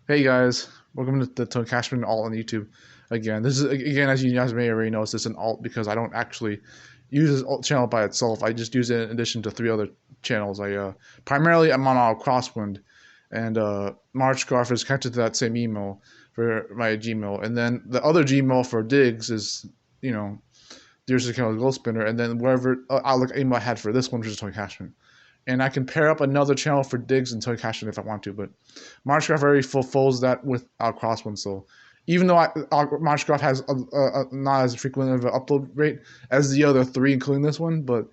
Hey guys, welcome to the Tone Cashman alt on YouTube. Again, this is again as you guys may already know, it's just an alt because I don't actually use this alt channel by itself. I just use it in addition to three other channels. I primarily I'm on Crosswind, and Marchgraph is connected to that same email for my Gmail, and then the other Gmail for Diggs is you know Dearest Account Gold Spinner, and then wherever Outlook email I had for this one, which is Tone Cashman. And I can pair up another channel for Diggs and Tone Cashman if I want to, but Marchgraph already fulfills that with our Crosswind. So even though Marchgraph has not as frequent of an upload rate as the other three, including this one, but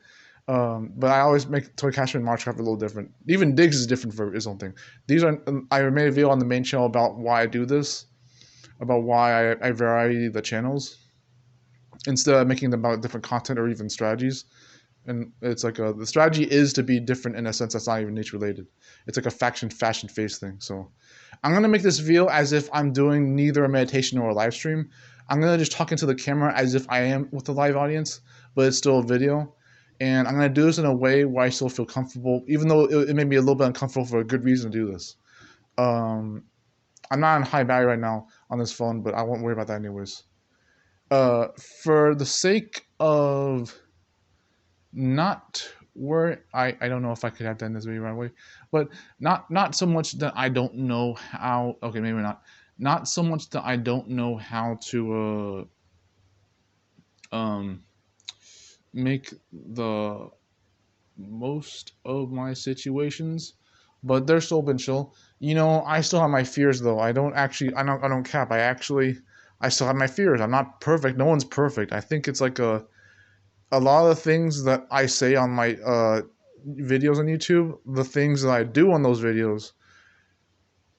I always make Toy Cashman and Marchgraph a little different. Even Diggs is different for his own thing. These are I made a video on the main channel about why I do this, about why I vary the channels instead of making them about different content or even strategies. And it's like the strategy is to be different in a sense that's not even niche related. It's like a faction fashion face thing. So I'm gonna make this video as if I'm doing neither a meditation or a live stream. I'm gonna just talk into the camera as if I am with the live audience, but it's still a video. And I'm gonna do this in a way where I still feel comfortable, even though it made me a little bit uncomfortable for a good reason to do this. Um, I'm not on high battery right now on this phone, but I won't worry about that anyways. For the sake of not where I don't know if I could have done this video right away, but not so much that I don't know how. Okay, maybe not. Not so much that I don't know how to make the most of my situations, but they're still been chill. I still have my fears though. I don't cap. I still have my fears. I'm not perfect. No one's perfect. I think it's like a lot of the things that I say on my videos on YouTube, the things that I do on those videos,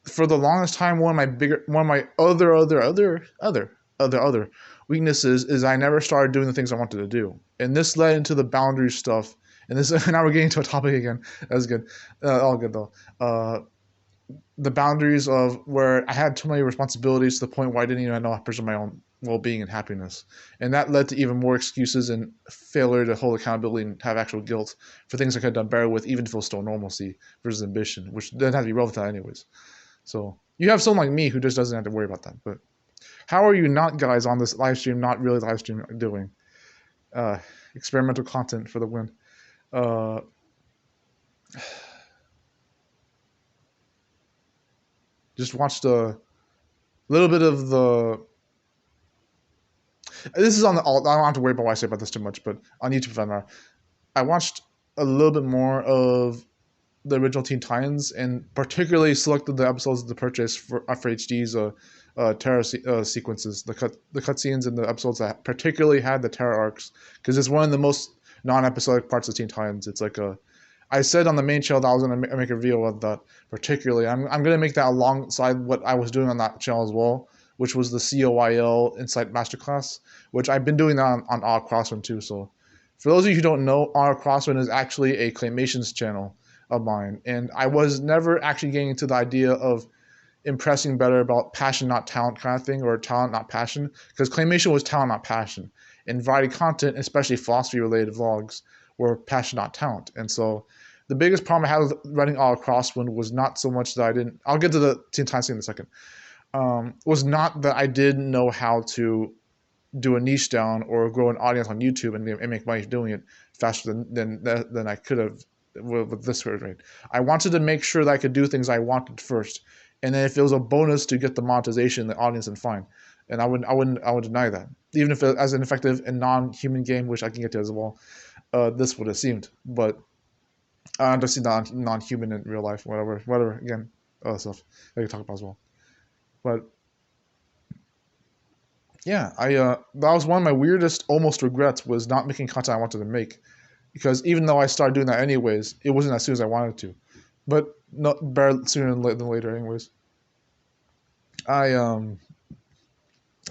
for the longest time, one of my other weaknesses is I never started doing the things I wanted to do, and this led into the boundary stuff. And this now we're getting to a topic again. That's good. All good though. The boundaries of where I had too many responsibilities to the point where I didn't even know how to pursue my own well-being and happiness, and that led to even more excuses and failure to hold accountability and have actual guilt for things I could have done better with, even if it was still normalcy versus ambition, which doesn't have to be relevant anyways. So you have someone like me who just doesn't have to worry about that. But how are you not, guys, on this live stream? Not really live stream doing uh, experimental content for the win. Uh, just watched a little bit of the. This is on the alt. I don't have to worry about what I say about this too much, but on YouTube, I watched a little bit more of the original Teen Titans, and particularly selected the episodes of the purchase for HD's Terra sequences, the cutscenes and the episodes that particularly had the Terra arcs, because it's one of the most non-episodic parts of Teen Titans. It's like I said on the main channel that I was going to make a video of that particularly. I'm going to make that alongside what I was doing on that channel as well, which was the COIL Insight Masterclass, which I've been doing that on Odd Crosswind too. So for those of you who don't know, Odd Crosswind is actually a Claymations channel of mine, and I was never actually getting into the idea of impressing better about passion not talent kind of thing, or talent not passion, because claymation was talent not passion, and variety content, especially philosophy related vlogs, were passion not talent. And so the biggest problem I had with running all Crosswind was not so much that I didn't, I'll get to the Teen Titans in a second, was not that I didn't know how to do a niche down or grow an audience on YouTube and make money doing it faster than I could have with this rate. I wanted to make sure that I could do things I wanted first, and then if it was a bonus to get the monetization, the audience, then fine. And I would deny that, even if it, as an effective and non-human game, which I can get to as well. This would have seemed, but I just see non-human in real life, whatever. Again, other stuff I can talk about as well. But yeah, that was one of my weirdest almost regrets, was not making content I wanted to make, because even though I started doing that anyways, it wasn't as soon as I wanted to, but not better sooner than later anyways. I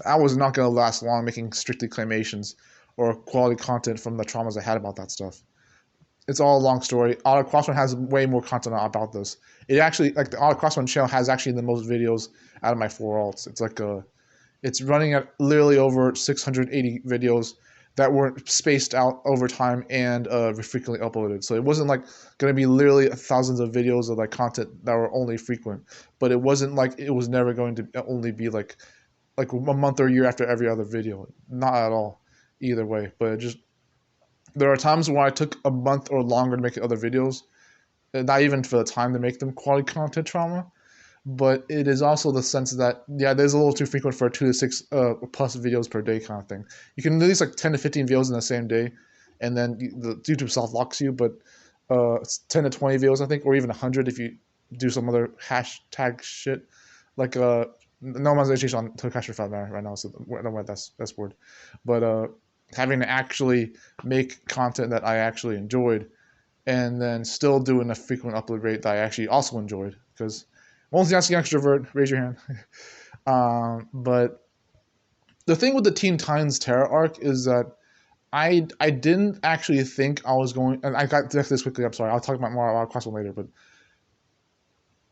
was not gonna last long making strictly claymations or quality content from the traumas I had about that stuff. It's all a long story. Auto Crosswind has way more content about this. It actually, like, the Auto Crosswind channel has actually the most videos out of my four alts. It's running at literally over 680 videos. that weren't spaced out over time and frequently uploaded. So it wasn't like going to be literally thousands of videos of like content that were only frequent, but it wasn't like it was never going to only be like a month or a year after every other video. Not at all, either way. But it just there are times when I took a month or longer to make other videos, not even for the time to make them quality content trauma. But it is also the sense that yeah, there's a little too frequent for 2 to 6 plus videos per day kind of thing. You can release like 10 to 15 videos in the same day, and then the YouTube soft locks you. But it's 10 to 20 videos I think, or even 100 if you do some other hashtag shit like no monetization on Tokashi Fat right now, so I don't know why that's word. But having to actually make content that I actually enjoyed, and then still doing a frequent upload rate that I actually also enjoyed, because multitasking extrovert, raise your hand. But the thing with the Teen Titans Terra arc is that I didn't actually think I was going, and I got to this quickly. I'm sorry, I'll talk about more about Crossbone later. But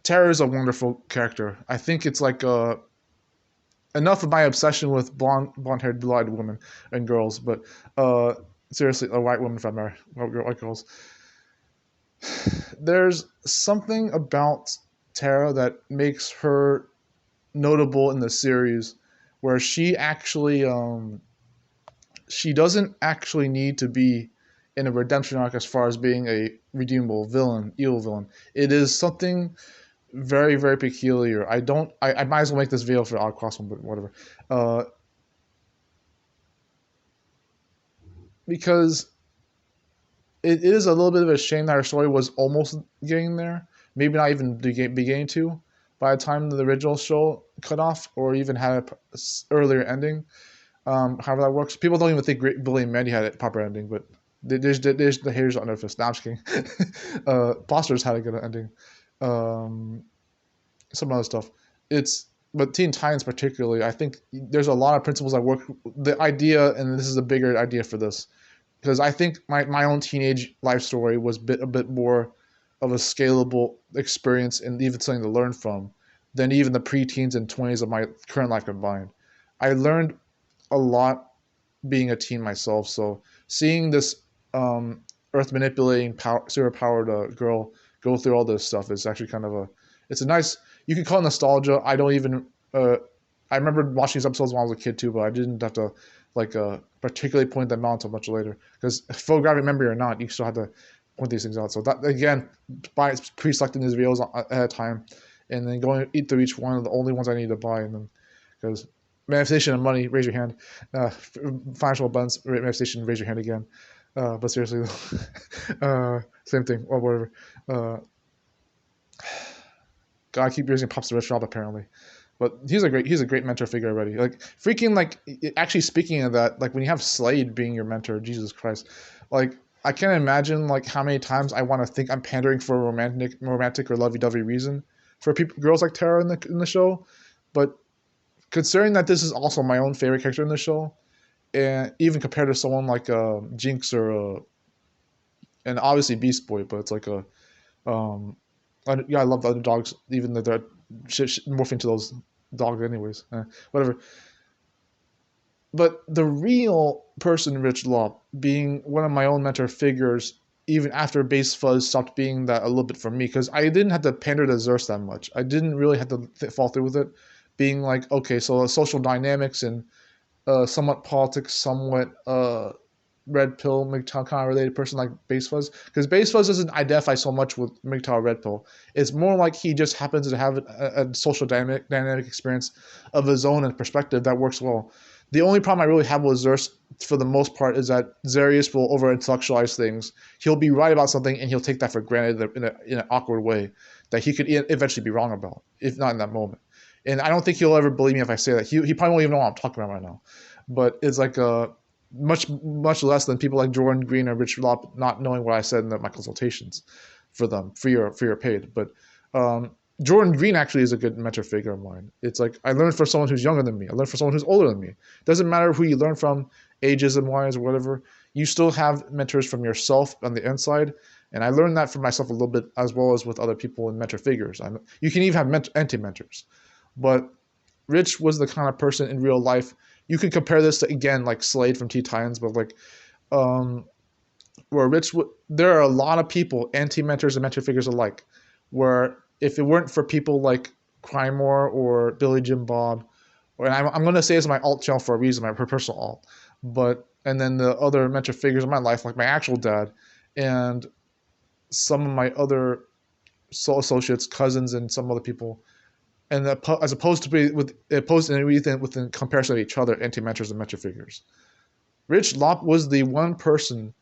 Terra is a wonderful character. I think it's like enough of my obsession with blonde-haired, blue-eyed women and girls, but seriously, a white woman from there, white girls. There's something about Terra that makes her notable in the series, where she actually she doesn't actually need to be in a redemption arc as far as being a redeemable villain, evil villain. It is something very, very peculiar. I might as well make this video for Odd Crossbone, but whatever. Because it is a little bit of a shame that her story was almost getting there. Maybe not even beginning to by the time the original show cut off, or even had an earlier ending. However that works. People don't even think Billy and Mandy had a proper ending, but there's the haters on their fist. Nah, I'm just kidding. Foster's had a good ending. Some other stuff. But Teen Titans particularly, I think there's a lot of principles that work. The idea, and this is a bigger idea for this, because I think my own teenage life story was a bit more of a scalable experience and even something to learn from than even the preteens and 20s of my current life combined. I learned a lot being a teen myself, so seeing this earth manipulating super powered girl go through all this stuff is actually kind of it's a nice, you could call it nostalgia. I don't even I remember watching these episodes when I was a kid too, but I didn't have to like particularly point them out until much later, because photographic memory or not, you still had to point these things out. So that, again, by pre-selecting these videos ahead of time and then going eat through each one of the only ones I need to buy, and then because manifestation and money, raise your hand. Financial abundance, manifestation, raise your hand again. But seriously, same thing or whatever. God, I keep using Pops the Rich Rob apparently. But he's a great mentor figure already. Like freaking like actually speaking of that, like when you have Slade being your mentor, Jesus Christ, like I can't imagine like how many times I want to think I'm pandering for a romantic or lovey-dovey reason for girls like Terra in the show. But considering that this is also my own favorite character in the show, and even compared to someone like Jinx or and obviously Beast Boy, but it's like I love the other dogs, even though they're morphing to those dogs anyways. Whatever. But the real person, Rich Law, being one of my own mentor figures, even after Base Fuzz stopped being that a little bit for me, because I didn't have to pander to Xerxes that much. I didn't really have to fall through with it, being like, okay, so social dynamics and somewhat politics, somewhat Red Pill, MGTOW kind of related person like Base Fuzz, because Base Fuzz doesn't identify so much with MGTOW Red Pill. It's more like he just happens to have a social dynamic experience of his own and perspective that works well. The only problem I really have with Xerxes, for the most part, is that Xerius will over-intellectualize things. He'll be right about something, and he'll take that for granted in an awkward way that he could eventually be wrong about, if not in that moment. And I don't think he'll ever believe me if I say that. He probably won't even know what I'm talking about right now. But it's like much less than people like Jordan Green or Rich Lop not knowing what I said in my consultations for them, free or paid. But Jordan Green actually is a good mentor figure of mine. It's like I learned from someone who's younger than me. I learned from someone who's older than me. It doesn't matter who you learn from, ages and wise or whatever. You still have mentors from yourself on the inside. And I learned that for myself a little bit, as well as with other people in mentor figures. You can even have anti-mentors. But Rich was the kind of person in real life you can compare this to, again, like Slade from Teen Titans, but like um where there are a lot of people, anti-mentors and mentor figures alike, where if it weren't for people like Crymore or Billy Jim Bob, and I'm going to say it's my alt channel for a reason, my personal alt, but and then the other mentor figures in my life, like my actual dad, and some of my other soul associates, cousins, and some other people, and as opposed to be within comparison to each other, anti-mentors and mentor figures. Rich Lopp was the one person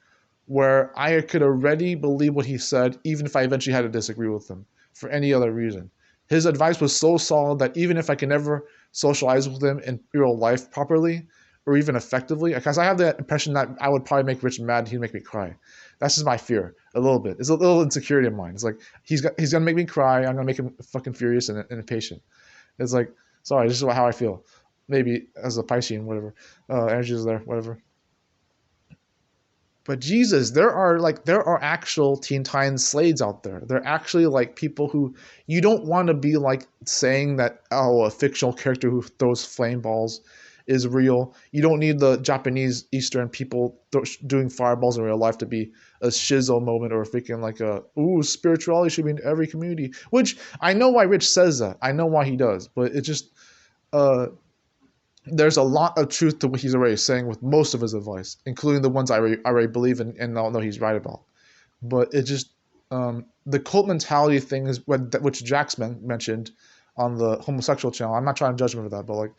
where I could already believe what he said, even if I eventually had to disagree with him for any other reason. His advice was so solid that even if I can never socialize with him in real life properly or even effectively, because I have the impression that I would probably make Rich mad, he'd make me cry. That's just my fear, a little bit. It's a little insecurity of mine. It's like he's gonna make me cry. I'm gonna make him fucking furious and impatient. It's like, sorry, this is how I feel. Maybe as a Piscean, whatever, energy is there, whatever. But Jesus, there are actual Teen Titans Slades out there. They're actually like people who you don't want to be like saying that, oh, a fictional character who throws flame balls is real. You don't need the Japanese Eastern people doing fireballs in real life to be a shizo moment or freaking like a, ooh, spirituality should be in every community. Which I know why Rich says that. I know why he does, but it just there's a lot of truth to what he's already saying with most of his advice, including the ones I already believe in and I know he's right about. But it just the cult mentality thing is which Jax mentioned on the homosexual channel. I'm not trying to judge him for that, but like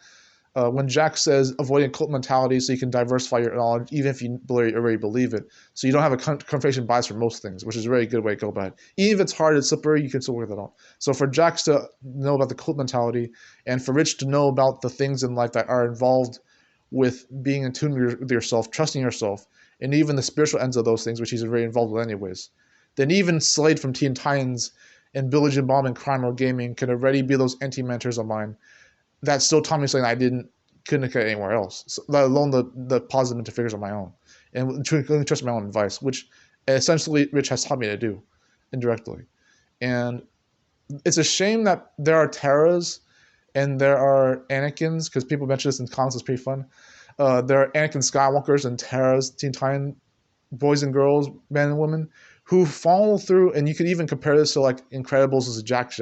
when Jax says avoiding cult mentality so you can diversify your knowledge, even if you already believe it, so you don't have a confirmation bias for most things, which is a very good way to go about it. Even if it's hard, it's slippery, you can still work that out. So for Jax to know about the cult mentality, and for Rich to know about the things in life that are involved with being in tune with yourself, trusting yourself, and even the spiritual ends of those things, which he's very involved with anyways, then even Slade from Teen Titans and Billy Jim Bomb and Crymore Gaming can already be those anti-mentors of mine that still taught me something I couldn't get anywhere else, so, let alone the positive mentor figures on my own, and trust my own advice, which essentially Rich has taught me to do indirectly. And it's a shame that there are Terras and there are Anakins, because people mention this in comments, it's pretty fun. There are Anakin Skywalkers and Terras, Teen Titan boys and girls, men and women, who follow through, and you could even compare this to like Incredibles as a Jack.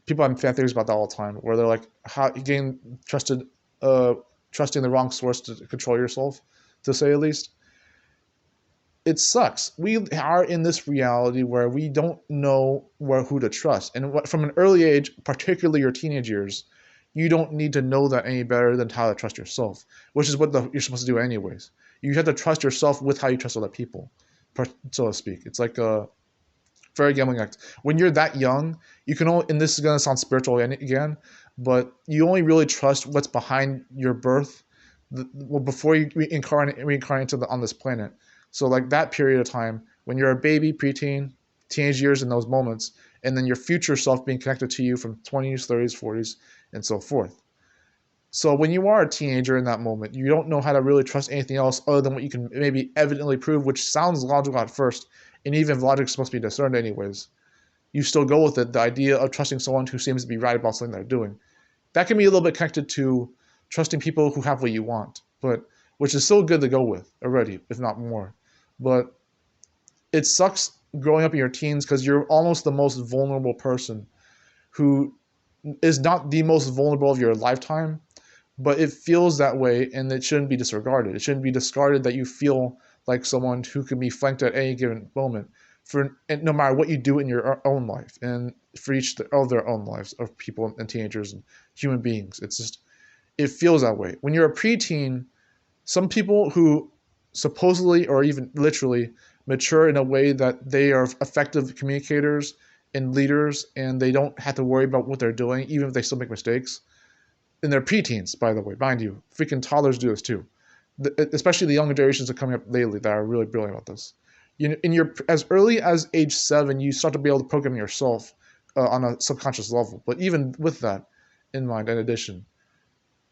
People have fan theories about that all the time, where they're like, how you gain trusting the wrong source to control yourself, to say at least. It sucks. We are in this reality where we don't know who to trust, and from an early age, particularly your teenage years, you don't need to know that any better than how to trust yourself, which is what you're supposed to do anyways. You have to trust yourself with how you trust other people, so to speak. It's like a very gambling act. When you're that young, you can only, and this is gonna sound spiritual again, but you only really trust what's behind your birth, before you reincarnate on this planet. So like that period of time when you're a baby, preteen, teenage years, in those moments, and then your future self being connected to you from 20s, 30s, 40s, and so forth. So when you are a teenager in that moment, you don't know how to really trust anything else other than what you can maybe evidently prove, which sounds logical at first, and even if logic's supposed to be discerned anyways, you still go with it. The idea of trusting someone who seems to be right about something they're doing. That can be a little bit connected to trusting people who have what you want, but which is still good to go with already, if not more. But it sucks growing up in your teens because you're almost the most vulnerable person who is not the most vulnerable of your lifetime, but it feels that way, and it shouldn't be disregarded. It shouldn't be discarded that you feel like someone who can be flanked at any given moment, no matter what you do in your own life, and for each of their own lives of people and teenagers and human beings. It's just, it feels that way. When you're a preteen, some people who supposedly or even literally mature in a way that they are effective communicators and leaders, and they don't have to worry about what they're doing, even if they still make mistakes. And they're preteens, by the way, mind you. Freaking toddlers do this too. Especially the younger generations that are coming up lately that are really brilliant about this. As early as age 7, you start to be able to program yourself on a subconscious level. But even with that in mind, in addition,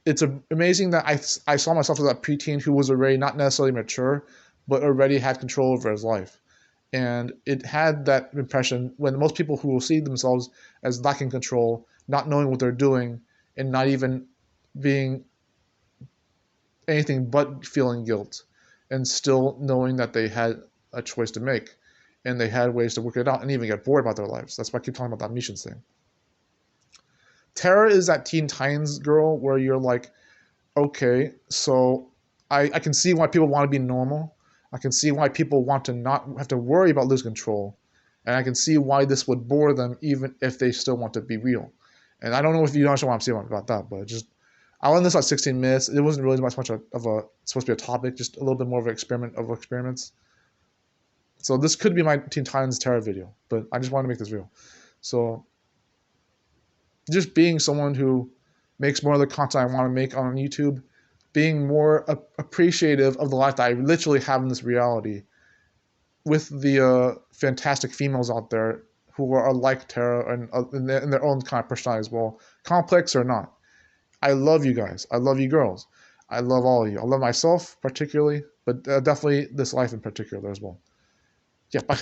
it's amazing that I saw myself as that preteen who was already not necessarily mature, but already had control over his life. And it had that impression when most people who will see themselves as lacking control, not knowing what they're doing, and not even being anything but feeling guilt, and still knowing that they had a choice to make, and they had ways to work it out, and even get bored about their lives. That's why I keep talking about that missions thing. Terra is that Teen Titans girl where you're like, okay, so I can see why people want to be normal. I can see why people want to not have to worry about losing control. And I can see why this would bore them even if they still want to be real. And I don't know if you understand what I'm saying about that, but just I'll end this at 16 minutes. It wasn't really much of a supposed to be a topic, just a little bit more of an experiment of experiments. So this could be my Teen Titans Terra video, but I just wanted to make this real. So just being someone who makes more of the content I want to make on YouTube, being more appreciative of the life that I literally have in this reality, with the fantastic females out there who are like Terra and in their own kind of personality as well, complex or not. I love you guys. I love you girls. I love all of you. I love myself particularly, but definitely this life in particular as well. Yeah, bye.